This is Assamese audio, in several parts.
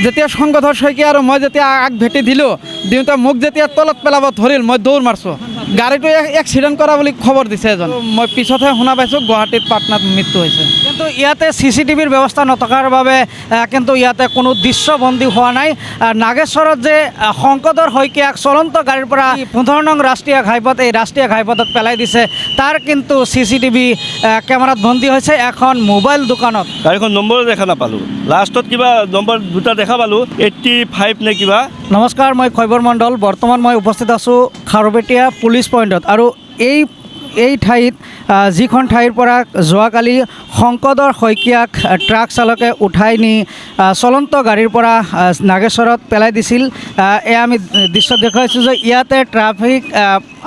যেতিয়া সংগধৰ শইকীয়া আৰু মই যেতিয়া আগ ভেটি দিলোঁ দিওঁতে মোক যেতিয়া তলত পেলাব ধৰিল মই দৌৰ মাৰছোঁ। গাড়ীটো এক্সিডেণ্ট কৰা বুলি খবৰ দিছে এজন। মই পিছতহে শুনা পাইছোঁ গুৱাহাটীত পাটনাত মৃত্যু হৈছে। কিন্তু ইয়াতে CCTVৰ ব্যৱস্থা নথকাৰ বাবে কিন্তু ইয়াতে কোনো দৃশ্যবন্দী হোৱা নাই। নাগেশ্বৰত যে শংকৰধৰ শইকীয়াক চলন্ত গাড়ীৰ পৰা 15 নং ৰাষ্ট্ৰীয় ঘাইপথ এই ৰাষ্ট্ৰীয় ঘাইপথত পেলাই দিছে তাৰ কিন্তু CCTV কেমেৰাত বন্দী হৈছে এখন মোবাইল দোকানত। গাড়ীখন নম্বৰ দেখা নাপালোঁ, লাষ্টত কিবা নম্বৰ দুটা দেখা পালোঁ 85 নে কিবা। নমস্কাৰ, মই খৈবৰ মণ্ডল। বৰ্তমান মই উপস্থিত আছোঁ খাৰুপেটীয়া পুলিচ পইণ্টত আৰু এই ঠাইত যিখন ঠাইৰ পৰা যোৱাকালি শংকৰধৰ শইকীয়াক ট্ৰাক চালকে উঠাই নি চলন্ত গাড়ীৰ পৰা নাগেশ্বৰত পেলাই দিছিল। এয়া আমি দৃশ্য দেখুৱাইছোঁ যে ইয়াতে ট্ৰাফিক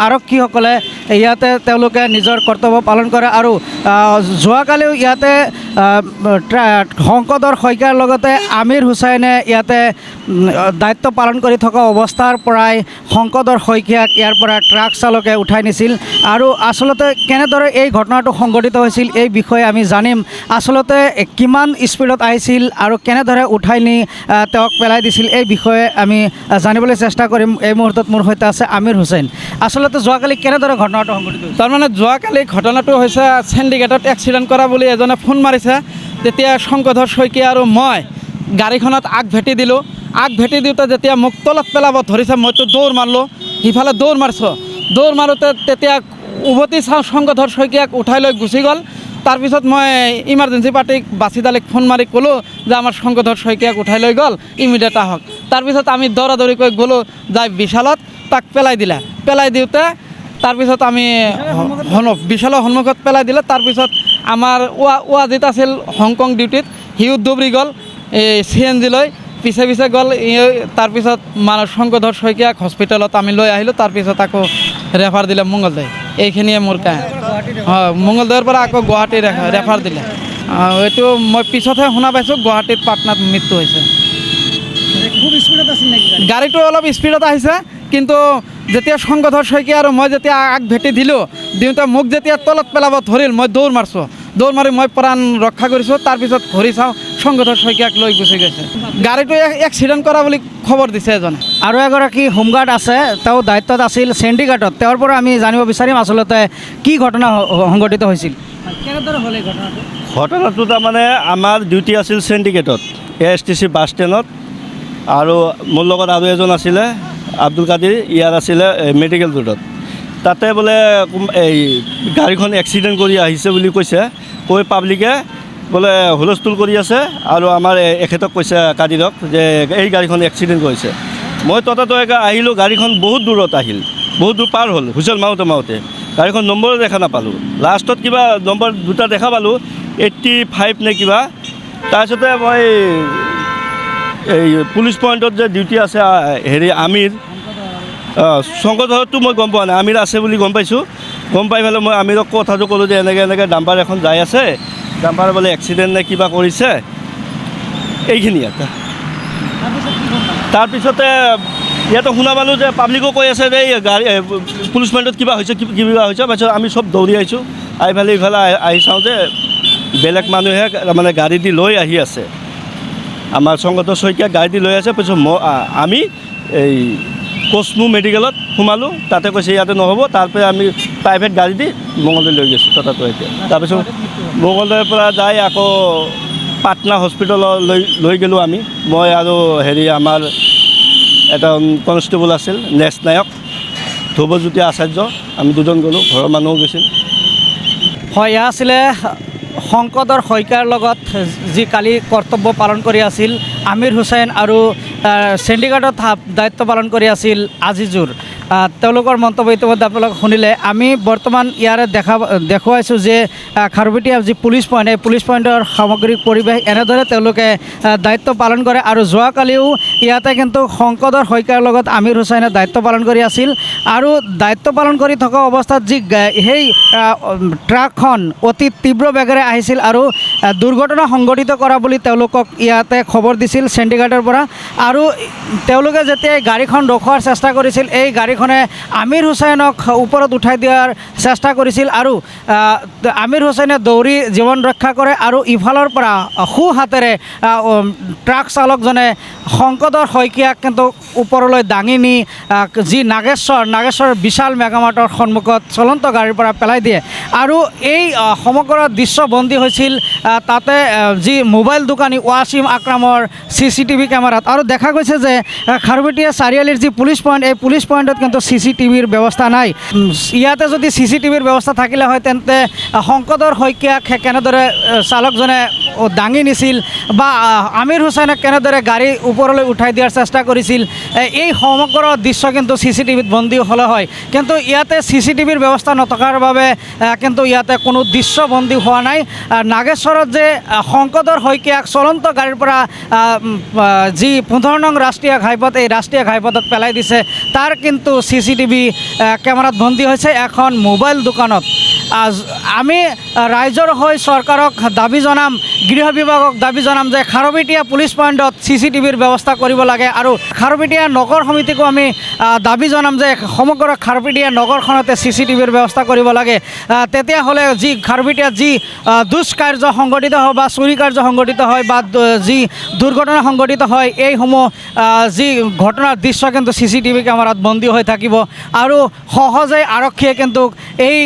আৰক্ষীসকলে ইয়াতে তেওঁলোকে নিজৰ কৰ্তব্য পালন কৰে আৰু যোৱাকালিও ইয়াতে শংকৰধৰ শইকীয়াৰ লগতে আমিৰ হুছেইনে ইয়াতে দায়িত্ব পালন কৰি থকা অৱস্থাৰ পৰাই শংকৰধৰ শইকীয়াক ইয়াৰ পৰা ট্ৰাক চালকে উঠাই নিছিল। আৰু আচলতে কেনেদৰে এই ঘটনাটো সংঘটিত হৈছিল এই বিষয়ে আমি জানিম। আচলতে কিমান স্পীডত আহিছিল আৰু কেনেদৰে উঠাই নি তেওঁক পেলাই দিছিল এই বিষয়ে আমি জানিবলৈ চেষ্টা কৰিম। এই মুহূৰ্তত মোৰ সৈতে আছে আমিৰ হুছেইন। আচলতে যোৱাকালি কেনেদৰে ঘটনাটো সংঘটিত হৈছিল? তাৰমানে যোৱাকালি ঘটনাটো হৈছে চেণ্ডিকেটত এক্সিডেণ্ট কৰা বুলি এজনে ফোন মাৰিছে। তেতিয়া শংকৰধৰ শইকীয়া আৰু মই গাড়ীখনত আগ ভেটি দিলোঁ। আগ ভেটি দিওঁতে যেতিয়া মোক তলত পেলাব ধৰিছে মইতো দৌৰ মাৰিলোঁ, সিফালে দৌৰ মাৰিছোঁ। দৌৰ মাৰোঁতে তেতিয়া উভতি চাওঁ শংকৰধৰ শইকীয়াক উঠাই লৈ গুচি গ'ল। তাৰপিছত মই ইমাৰ্জেঞ্চি পাৰ্টিক বাচিদালিক ফোন মাৰি ক'লোঁ যে আমাৰ শংকৰধৰ শইকীয়াক উঠাই লৈ গ'ল, ইমিডিয়েট আহক। তাৰপিছত আমি দৌৰাদৌৰিকৈ গ'লোঁ, যাই বিশালত তাক পেলাই দিলে। পেলাই দিওঁতে তাৰপিছত আমি বিশালৰ সন্মুখত পেলাই দিলে। তাৰপিছত আমাৰ ৱাজিত আছিল হংকং ডিউটিত, সিও দৌৰি গ'ল এই CNG লৈ, পিছে পিছে গ'ল। তাৰপিছত শংকৰধৰ শইকীয়াক হস্পিটেলত আমি লৈ আহিলোঁ। তাৰপিছত আকৌ ৰেফাৰ দিলে মংগলদৈ। এইখিনিয়ে মোৰ কাহিনী। হয়, মংগলদৈৰ পৰা আকৌ গুৱাহাটী ৰেফাৰ দিলে। এইটো মই পিছতহে শুনা পাইছোঁ গুৱাহাটীত পাটনাত মৃত্যু হৈছে। খুব স্পীডত আছিল নেকি? গাড়ীটো অলপ স্পীডত আহিছে, কিন্তু যেতিয়া শংকৰধৰ শইকীয়া আৰু মই যেতিয়া আগ ভেটি দিলোঁ দিওঁতে মোক যেতিয়া তলত পেলাব ধৰিল মই দৌৰ মাৰছোঁ। দৌৰ মাৰি মই প্ৰাণ ৰক্ষা কৰিছোঁ। তাৰপিছত ঘূৰি চাওঁ শংকৰধৰ শইকীয়াক লৈ গুচি গৈছে। গাড়ীটো এক্সিডেণ্ট কৰা বুলি খবৰ দিছে এজনে। আৰু এগৰাকী হোমগাৰ্ড আছে, তেওঁ দায়িত্বত আছিল চেণ্ডিঘাটত। তেওঁৰ পৰা আমি জানিব বিচাৰিম আচলতে কি ঘটনা সংঘটিত হৈছিল। কেনেদৰে হ'ল এই ঘটনাটো? ঘটনাটো তাৰমানে আমাৰ ডিউটি আছিল চেণ্ডিকেটত ASTC বাছ ষ্টেণ্ডত, আৰু মোৰ লগত আৰু এজন আছিলে আব্দুল কাদিৰ, ইয়াৰ আছিলে মেডিকেল ৰোডত। তাতে বোলে এই গাড়ীখন এক্সিডেণ্ট কৰি আহিছে বুলি কৈছে, কৈ পাব্লিকে বোলে হুলস্থুল কৰি আছে আৰু আমাৰ এখেতক কৈছে কাদিৰক যে এই গাড়ীখন এক্সিডেণ্ট কৰিছে। মই ততাতৈয়াকৈ আহিলোঁ, গাড়ীখন বহুত দূৰত আহিল, বহুত দূৰ পাৰ হ'ল। হুইচেল মাৰোঁতে গাড়ীখন নম্বৰ দেখা নাপালোঁ, লাষ্টত কিবা নম্বৰ দুটা দেখা পালোঁ 85 নে কিবা। তাৰপিছতে মই এই পুলিচ পইণ্টত যে ডিউটি আছে আমিৰ, শংকৰধৰতো মই গম পোৱা নাই, আমিৰ আছে বুলি গম পাইছোঁ। গম পাই পেলাই মই আমিৰক কথাটো ক'লোঁ যে এনেকৈ ডাম্পাৰ এখন যাই আছে, ডাম্পাৰ বোলে এক্সিডেণ্ট নে কিবা কৰিছে, এইখিনি ইয়াতে। তাৰপিছতে ইয়াতে শুনা পালোঁ যে পাব্লিকো কৈ আছে যে এই গাড়ী পুলিচ পইণ্টত কিবা হৈছে তাৰপিছত আমি চব দৌৰি আহিছোঁ। আহি পেলাই ইফালে আহি চাওঁ যে বেলেগ মানুহে মানে গাড়ী দি লৈ আহি আছে। আমাৰ শংকৰধৰ শইকীয়া গাড়ী দি লৈ আছে। পিছত আমি এই কচমু মেডিকেলত সোমালোঁ, তাতে কৈছে ইয়াতে নহ'ব। তাৰপৰা আমি প্ৰাইভেট গাড়ী দি মংগলদৈ লৈ গৈছোঁ ততাতো এতিয়া। তাৰপিছত মংগলদৈৰ পৰা যাই আকৌ পাটনা হস্পিটেললৈ লৈ গ'লোঁ আমি, মই আৰু আমাৰ এটা কনষ্টেবল আছিল নেক্স নায়ক, ধ্ৰুৱজ্যোতি আচাৰ্য, আমি দুজন গ'লোঁ, ঘৰৰ মানুহো গৈছিল। হয়, এয়া আছিলে শংকৰধৰ শইকীয়াৰ লগত যি কালি কৰ্তব্য পালন কৰি আছিল আমিৰ হুছেইন আৰু চেণ্ডিঘাটত দায়িত্ব পালন কৰি আছিল আজিজুৰ। তেওঁলোকৰ মন্তব্য ইতিমধ্যে আপোনালোকে শুনিলে। আমি বৰ্তমান ইয়াৰে দেখুৱাইছোঁ যে খাৰুপেটীয়া যি পুলিচ পইণ্ট, এই পুলিচ পইণ্টৰ সামগ্ৰিক পৰিৱেশ এনেদৰে তেওঁলোকে দায়িত্ব পালন কৰে। আৰু যোৱাকালিও ইয়াতে কিন্তু শংকৰধৰ শইকীয়াৰ লগত আমিৰ হুছেইনে দায়িত্ব পালন কৰি আছিল। আৰু দায়িত্ব পালন কৰি থকা অৱস্থাত যি সেই ট্ৰাকখন অতি তীব্ৰ বেগেৰে আহিছিল আৰু দুৰ্ঘটনা সংঘটিত কৰা বুলি তেওঁলোকক ইয়াতে খবৰ দিছিল চেণ্ডিঘাটৰ পৰা। আৰু তেওঁলোকে যেতিয়া গাড়ীখন ৰখোৱাৰ চেষ্টা কৰিছিল, এই গাড়ীখন গাড়ীখনে আমিৰ হুছেইনক ওপৰত উঠাই দিয়াৰ চেষ্টা কৰিছিল আৰু আমিৰ হুছেইনে দৌৰি জীৱন ৰক্ষা কৰে আৰু ইফালৰ পৰা সোঁ হাতেৰে ট্ৰাক চালকজনে শংকৰধৰ শইকীয়াক কিন্তু ওপৰলৈ দাঙি নি যি নাগেশ্বৰ বিশাল মেগামাৰ্টৰ সন্মুখত চলন্ত গাড়ীৰ পৰা পেলাই দিয়ে আৰু এই সমগ্ৰ দৃশ্য বন্দী হৈছিল তাতে যি মোবাইল দোকানী ৱাছিম আকৰামৰ CCTV কেমেৰাত আৰু দেখা গৈছে যে খাৰুপেটীয়া চাৰিআলিৰ যি পুলিচ পইণ্ট এই পুলিচ পইণ্টত কিন্তু CCTVৰ ব্যৱস্থা নাই ইয়াতে যদি CCTVৰ ব্যৱস্থা থাকিলে হয় তেন্তে শংকৰধৰ শইকীয়াক কেনেদৰে চালকজনে দাঙি নিছিল বা আমিৰ হুছেইনক কেনেদৰে গাড়ী ওপৰলৈ উঠাই দিয়াৰ চেষ্টা কৰিছিল এই সমগ্ৰ দৃশ্য কিন্তু CCTVত বন্দী হ'লে হয় কিন্তু ইয়াতে CCTVৰ ব্যৱস্থা নথকাৰ বাবে কিন্তু ইয়াতে কোনো দৃশ্য বন্দী হোৱা নাই নাগেশ্বৰত যে শংকৰধৰ শইকীয়াক চলন্ত গাড়ীৰ পৰা যি 15 নং ৰাষ্ট্ৰীয় ঘাইপথ এই ৰাষ্ট্ৰীয় ঘাইপথত পেলাই দিছে তাৰ কিন্তু CCTV কেমেৰাত বন্দী হৈছে এখন মোবাইল দোকানত আমি ৰাইজৰ হৈ চৰকাৰক দাবী জনাম গৃহ বিভাগক দাবী জনাম যে খাৰুপেটীয়া পুলিচ পইণ্টত CCTVৰ ব্যৱস্থা কৰিব লাগে আৰু খাৰুপেটীয়া নগৰ সমিতিকো আমি দাবী জনাম যে সমগ্ৰ খাৰুপেটীয়া নগৰখনতে CCTVৰ ব্যৱস্থা কৰিব লাগে তেতিয়াহ'লে যি খাৰুপেটীয়াত যি দুষ্কাৰ্য সংঘটিত হয় বা চুৰি কাৰ্য সংঘটিত হয় বা যি দুৰ্ঘটনা সংঘটিত হয় এইসমূহ যি ঘটনাৰ দৃশ্য কিন্তু CCTV কেমেৰাত বন্দী হৈ থাকিব আৰু সহজে আৰক্ষীয়ে কিন্তু এই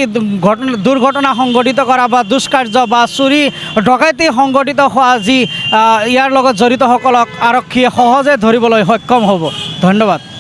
দুৰ্ঘটনা সংঘটিত কৰা বা দুষ্কাৰ্য বা চুৰি ডকাইতি সংঘটিত হোৱা যি ইয়াৰ লগত জড়িতসকলক আৰক্ষীয়ে সহজে ধৰিবলৈ সক্ষম হ'ব ধন্যবাদ